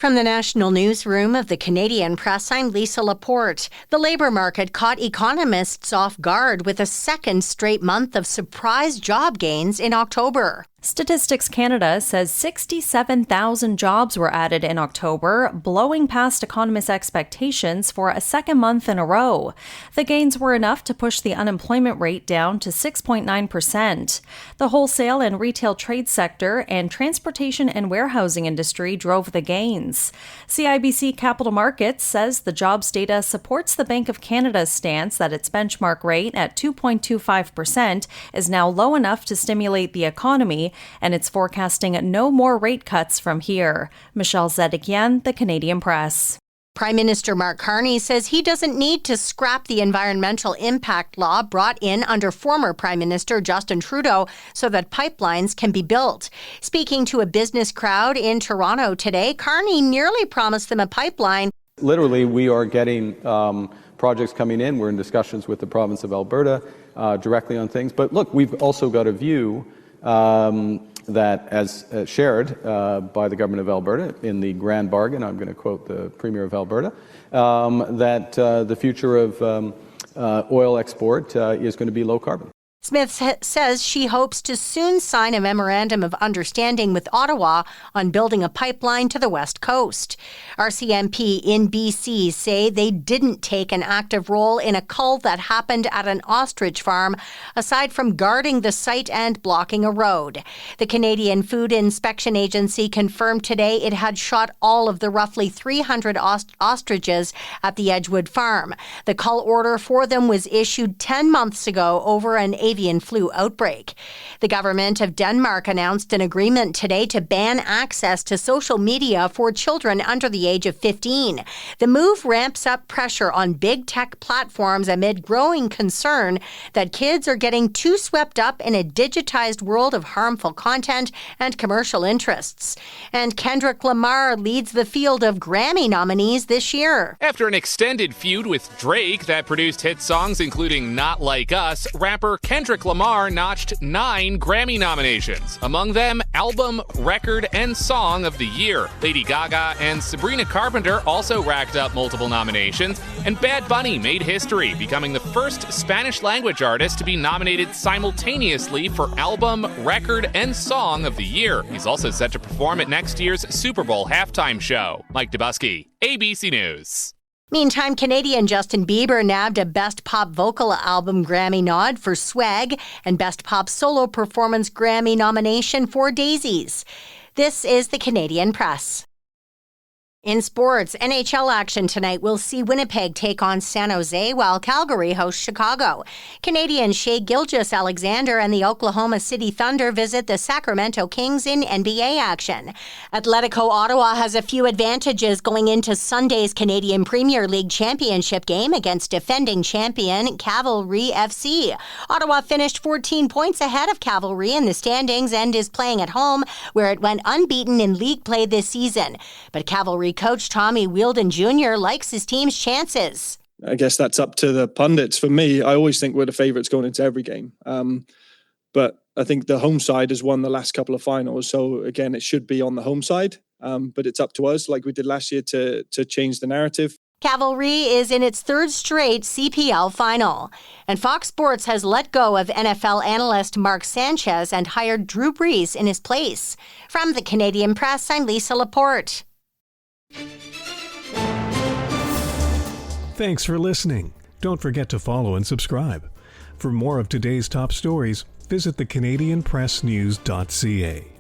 From the National Newsroom of the Canadian Press, I'm Lisa Laporte. The labour market caught economists off guard with a second straight month of surprise job gains in October. Statistics Canada says 67,000 jobs were added in October, blowing past economists' expectations for a second month in a row. The gains were enough to push the unemployment rate down to 6.9%. The wholesale and retail trade sector and transportation and warehousing industry drove the gains. CIBC Capital Markets says the jobs data supports the Bank of Canada's stance that its benchmark rate at 2.25% is now low enough to stimulate the economy, and it's forecasting no more rate cuts from here. Michelle Zedekian, the Canadian Press. Prime Minister Mark Carney says he doesn't need to scrap the environmental impact law brought in under former Prime Minister Justin Trudeau so that pipelines can be built. Speaking to a business crowd in Toronto today, Carney nearly promised them a pipeline. Literally, we are getting projects coming in. We're in discussions with the province of Alberta directly on things. But look, we've also got a view that, as shared by the government of Alberta in the grand bargain, I'm going to quote the Premier of Alberta, that the future of oil export is going to be low carbon. Smith says she hopes to soon sign a memorandum of understanding with Ottawa on building a pipeline to the West Coast. RCMP in BC say they didn't take an active role in a cull that happened at an ostrich farm, aside from guarding the site and blocking a road. The Canadian Food Inspection Agency confirmed today it had shot all of the roughly 300 ostriches at the Edgewood farm. The cull order for them was issued 10 months ago over an avian flu outbreak. The government of Denmark announced an agreement today to ban access to social media for children under the age of 15. The move ramps up pressure on big tech platforms amid growing concern that kids are getting too swept up in a digitized world of harmful content and commercial interests. And Kendrick Lamar leads the field of Grammy nominees this year. After an extended feud with Drake that produced hit songs including Not Like Us, rapper Kendrick Lamar notched 9 Grammy nominations, among them Album, Record, and Song of the Year. Lady Gaga and Sabrina Carpenter also racked up multiple nominations, and Bad Bunny made history, becoming the first Spanish-language artist to be nominated simultaneously for Album, Record, and Song of the Year. He's also set to perform at next year's Super Bowl halftime show. Mike Dubusky, ABC News. Meantime, Canadian Justin Bieber nabbed a Best Pop Vocal Album Grammy nod for Swag and Best Pop Solo Performance Grammy nomination for Daisies. This is the Canadian Press. In sports, NHL action tonight will see Winnipeg take on San Jose while Calgary hosts Chicago. Canadian Shea Gilgeous-Alexander and the Oklahoma City Thunder visit the Sacramento Kings in NBA action. Atletico Ottawa has a few advantages going into Sunday's Canadian Premier League championship game against defending champion Cavalry FC. Ottawa finished 14 points ahead of Cavalry in the standings and is playing at home, where it went unbeaten in league play this season. But Cavalry coach Tommy Wheeldon Jr. likes his team's chances. I guess that's up to the pundits. For me, I always think we're the favourites going into every game. But I think the home side has won the last couple of finals. So again, it should be on the home side. But it's up to us, like we did last year, to change the narrative. Cavalry is in its third straight CPL final. And Fox Sports has let go of NFL analyst Mark Sanchez and hired Drew Brees in his place. From the Canadian Press, I'm Lisa Laporte. Thanks for listening. Don't forget to follow and subscribe. For more of today's top stories, visit thecanadianpressnews.ca.